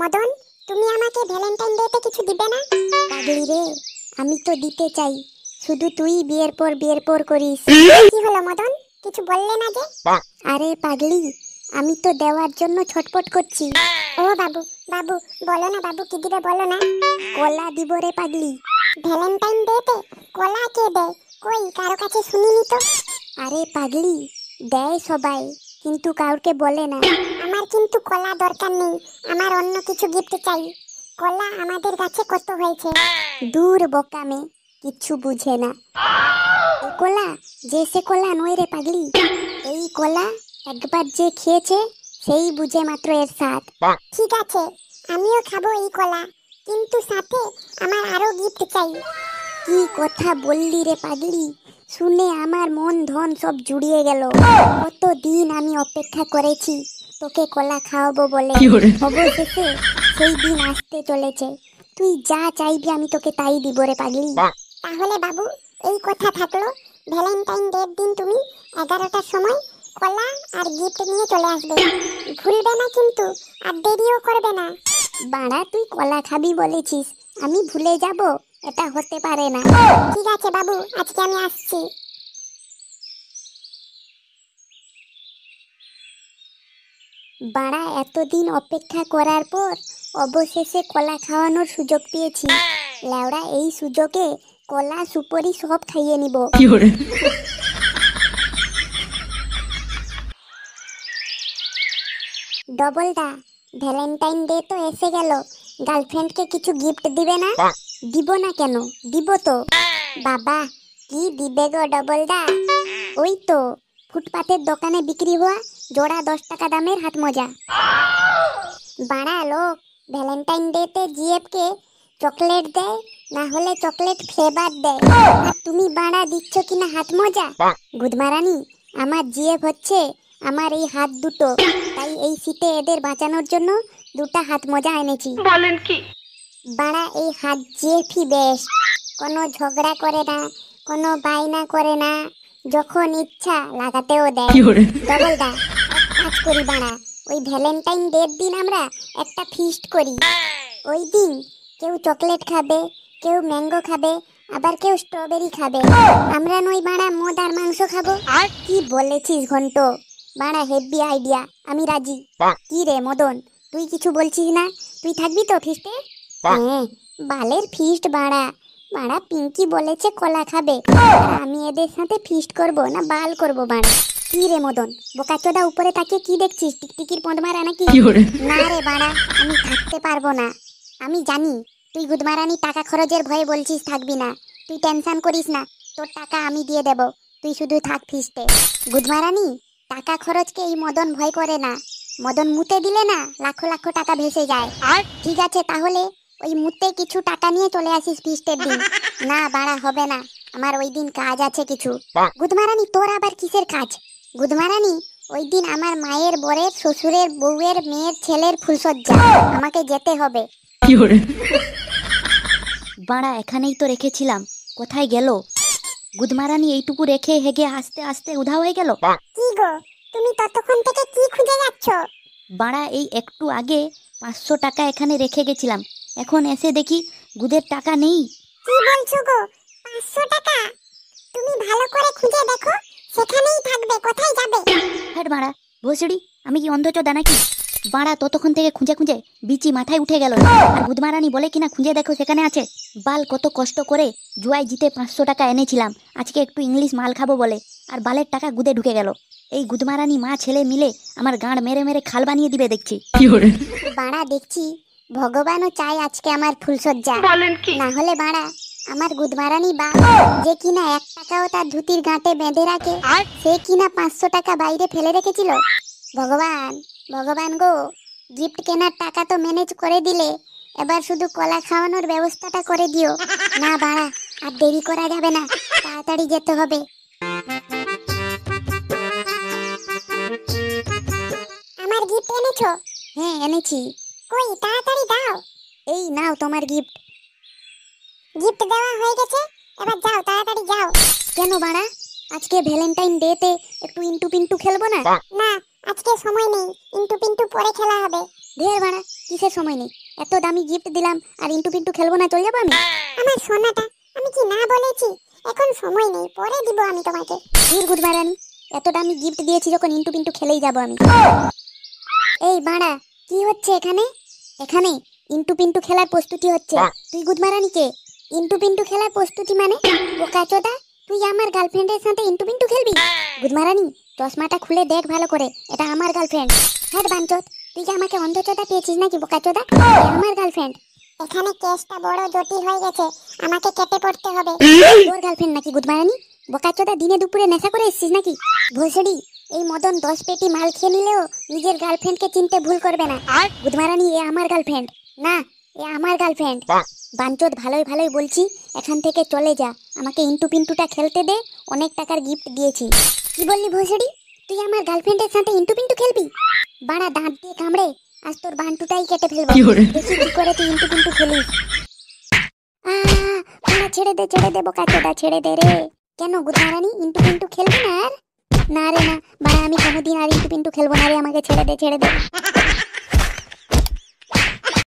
মদন, তুমি আমাকে ভ্যালেন্টাইন ডেতে কিছু দিবে না? পাগলি রে, আমি তো দিতে চাই, শুধু তুই বিয়ের পর করিস। কি হলো মদন, কিছু বললে না যে? আরে পাগলি, আমি তো দেওয়ার জন্য ছটপট করছি। ও বাবু, বাবু বলো না বাবু, কি দিবে বলো না? কলা দিব রে পাগলি। ভ্যালেন্টাইন ডেতে কলা কে দেয়? কই কারো কাছে শুনিনি তো। আরে পাগলি, দেয় সবাই, কিন্তু কাউকে বলে না। আমার কিন্তু কলা দরকার নেই, আমার অন্য কিছু গিফট চাই। কলা আমাদের কাছে কত হয়েছে। দূর বোকামে, কিচ্ছু বুঝে না। এই কলা যে সে কলা নয় রে পাগলি। এই কলা একবার যে খেয়েছে সেই বুঝে মাত্র এর স্বাদ। ঠিক আছে, আমিও খাবো এই কলা, কিন্তু সাথে আমার আরো গিফট চাই। কি কথা বললি রে পাগলি, শুনে আমার মন ধন সব জুড়িয়ে গেল। কতদিন আমি অপেক্ষা করেছি তোকে কলা খাওয়াবো বলে। অবশেষে সেই দিন আসতে চলেছে। তুই যা চাইবি আমি তোকে তাই দিব রে পাগলি। তাহলে বাবু, এই কথা থাকলো, ভ্যালেন্টাইন ডের দিন তুমি 11টার সময় কলা আর গিফট নিয়ে চলে আসবে। ভুলবে না কিন্তু, আর দেরিও করবে না। বাড়া, তুই কলা খাবি বলেছিস, আমি ভুলে যাব? এটা হতে পারে না। ঠিক আছে বাবু, আজকে আমি আসছি। বাড়া, এতদিন অপেক্ষা করার পর অবশেষে কলা খাওয়ানোর সুযোগ পেয়েছি। লেওড়া, এই সুযোগে কলা সুপারি সব খাইয়ে নিব। ডবলদা, ভ্যালেন্টাইন ডে তো এসে গেল, গার্লফ্রেন্ডকে কিছু গিফট দিবে না? দিব না কেন, দিব তো। বাবা, কি দিবে গো ডবলদা? ওই তো ফুটপাতের দোকানে বিক্রি হওয়া জোড়া 10 টাকা দামের হাত মোজা। বাড়া লোক, ভ্যালেন্টাইন ডেতে জিএফকে চকলেট দেয়, না হলে চকলেট ফ্লেভার দেয়, আর তুমি বাড়া দিচ্ছ কিনা হাত মোজা। গুদমারানি, আমার জিএফ হচ্ছে আমার এই হাত দুটো, তাই এই শীতে এদের বাঁচানোর জন্য দুটা হাত মোজা এনেছি। বলেন কি? বাড়া, এই হাত জিএফই বেস্ট, কোনো ঝগড়া করে না, কোনো বায়না করে না, যখন ইচ্ছা লাগাতেও দেয়। ডবলদা, কাজ করি বাড়া, ওই ভ্যালেন্টাইন ডের দিন আমরা একটা ফিস্ট করি। ওই দিন কেউ চকলেট খাবে, কেউ ম্যাঙ্গো খাবে, আবার কেউ স্ট্রবেরি খাবে। আমরা নই বাড়া মদ আর মাংস খাবো। কি বলেছিস ঘন্ট? বাড়া হেভি আইডিয়া, আমি রাজি। কি রে মদন, তুই কিছু বলছিস না? তুই থাকবি তো ফিস্টে? হ্যাঁ, বালের ফিস্ট বাড়া। বাড়া পিঙ্কি বলেছে কলা খাবে, আর আমি এদের সাথে ফিস্ট করব না বাল করব বাড়া। কি রে মদন, বোকাচোদা উপরে তাকিয়ে কি দেখছিস? টিকটিকির পদ মারা নাকি? না রে বাড়া, আমি থাকতে পারবো না। আমি জানি তুই গুদমারানি টাকা খরচের ভয়ে বলছিস থাকবি না। তুই টেনশন করিস না, তোর টাকা আমি দিয়ে দেব, তুই শুধু থাক ফিস্টে। গুদমারানি, টাকা খরচকে এই মদন ভয় করে না। মদন মুতে দিলে না লাখো লাখো টাকা ভেসে যায়। ঠিক আছে, তাহলে ওই মুতে কিছু টাকা নিয়ে চলে আসিস ফিস্টের দিন। না বাড়া, হবে না, আমার ওই দিন কাজ আছে কিছু। গুদমারানি, তোর আবার কিসের কাজ? গুদমারানি, ওই দিন আমার মায়ের বরের শ্বশুরের বউয়ের মেয়ের ছেলের ফুলসজ্জা, আমাকে যেতে হবে। বাড়া, এখানেই তো রেখেছিলাম, কোথায় গেল? গুদমারানি এইটুকু রেখে হেগে আস্তে আস্তে উধাও হয়ে গেল। কি গো, তুমি ততক্ষণ থেকে কি খুঁজে যাচ্ছ? বাড়া, এই একটু আগে 500 টাকা এখানে রেখে গেছিলাম, এখন এসে দেখি গুদের টাকা নেই। কি বলছো গো, 500 টাকা? তুমি ভালো করে খুঁজে দেখো, সেখানেই থাকবে, কোথায় যাবে? হ্যাঁ বাড়া, ভোসড়ি, আমি কি অন্ধচোদা নাকি? বাড়া, ততক্ষণ থেকে খুঁজে খুঁজে বিচি মাথায় উঠে গেল, আর গুদমারানি বলে কিনা খুঁজে দেখো সেখানে আছে। বাল, কত কষ্ট করে জুয়ায় জিতে 500 টাকা এনেছিলাম আজকে একটু ইংলিশ মাল খাবো বলে, আর বালের টাকা গুদে ঢুকে গেল। এই গুদমারানি মা ছেলে মিলে আমার গাঁড় মেরে মেরে খাল বানিয়ে দিবে দেখছি। বাড়া, দেখছি ভগবানও চাই আজকে আমার ফুলসজ্জা। বলেন কি? না হলে বাড়া, আমার গুদমারানি বা যে কিনা 1 টাকাও তার ধুতির গাঁটে বেঁধে রাখে, সে কিনা 500 টাকা বাইরে ফেলে রেখেছিল। ভগবান, ভগবান গো, গিফট কেনার টাকা তো ম্যানেজ করে দিলে, এবার শুধু কলা খাওয়ানোর ব্যবস্থাটা করে দিও। না বাড়া, আর দেরি করা যাবে না, তাড়াতাড়ি যেতে হবে। আমার গিফট এনেছো? হ্যাঁ, এনেছি। কই তাড়াতাড়ি দাও। এই নাও তোমার গিফট। গিফট দেওয়া হয়ে গেছে, এবার যাও, তাড়াতাড়ি যাও। কেন বাড়া, আজকে ভ্যালেন্টাইন ডেতে একটু ইন্টু পিন্টু খেলবো না? না, আজকে সময় নেই, ইন্টু পিন্টু পরে খেলা হবে। ঢের বাড়া, কিসের সময় নেই, এত দামি গিফট দিলাম আর ইন্টু পিন্টু খেলবো না, চলে যাবো আমি? আমার সোনাটা, আমি কি না বলেছি এখন সময় নেই, পরে দিব আমি তোমাকে। ধীর গুদমারানি, এত দামি গিফট দিয়েছি যখন ইন্টু পিন্টু খেলেই যাবো আমি। এই বাড়া, কি হচ্ছে এখানে? এখানে ইন্টু পিন্টু খেলার প্রস্তুতি হচ্ছে। তুই গুদমারানি কে? ইন্টু পিন্টু খেলার প্রস্তুতি মানে? বোকাচোদা, তুই আমার গার্লফ্রেন্ডের সাথে ইন্টু পিন্টু খেলবি? গুদমারানি, চশমাটা খুলে দেখ ভালো করে, এটা আমার গার্লফ্রেন্ড। হ্যাঁ বাঞ্চোদ, তুই কি আমাকে অন্ধচোদা পেয়েছিস নাকি বোকাচোদা? আমার গার্লফ্রেন্ড। এখানে কেসটা বড় জটিল হয়ে গেছে, আমাকে কেটে পড়তে হবে। তোর গার্লফ্রেন্ড নাকি গুদমারানি? বোকাচোদা, দিনে দুপুরে নেশা করে এসেছিস নাকি? ভোসড়ি, এই মদন 10 পেটি মাল খেয়ে নিলেও নিজের গার্লফ্রেন্ডকে চিনতে ভুল করবে না। গুদমারানি, এ আমার গার্লফ্রেন্ড না, এ আমার গার্লফ্রেন্ড। বাঞ্চোদ, ভালোই ভালোই বলছি, এখান থেকে চলে যা, আমাকে ইন্টু পিন্টুটা খেলতে দে, অনেক টাকার গিফট দিয়েছি। কি বললি ভোসড়ি? তুই আমার গার্লফ্রেন্ডের সাথে ইন্টু পিন্টু খেলবি? বাড়া, দাঁত দিয়ে কামড়ে আজ তোর বান্টুটাই কেটে ফেলবো। দেখি কি করে তুই ইন্টু পিন্টু খেলিস। বাড়া, ছেড়ে দে বোকাচোদা, ছেড়ে দে রে। কেন গুদমারানি, ইন্টু পিন্টু খেলবি না আর? না রে না, বাড়া, আমি কোনোদিন আর ইন্টু পিন্টু খেলবো না রে, আমাকে ছেড়ে দে।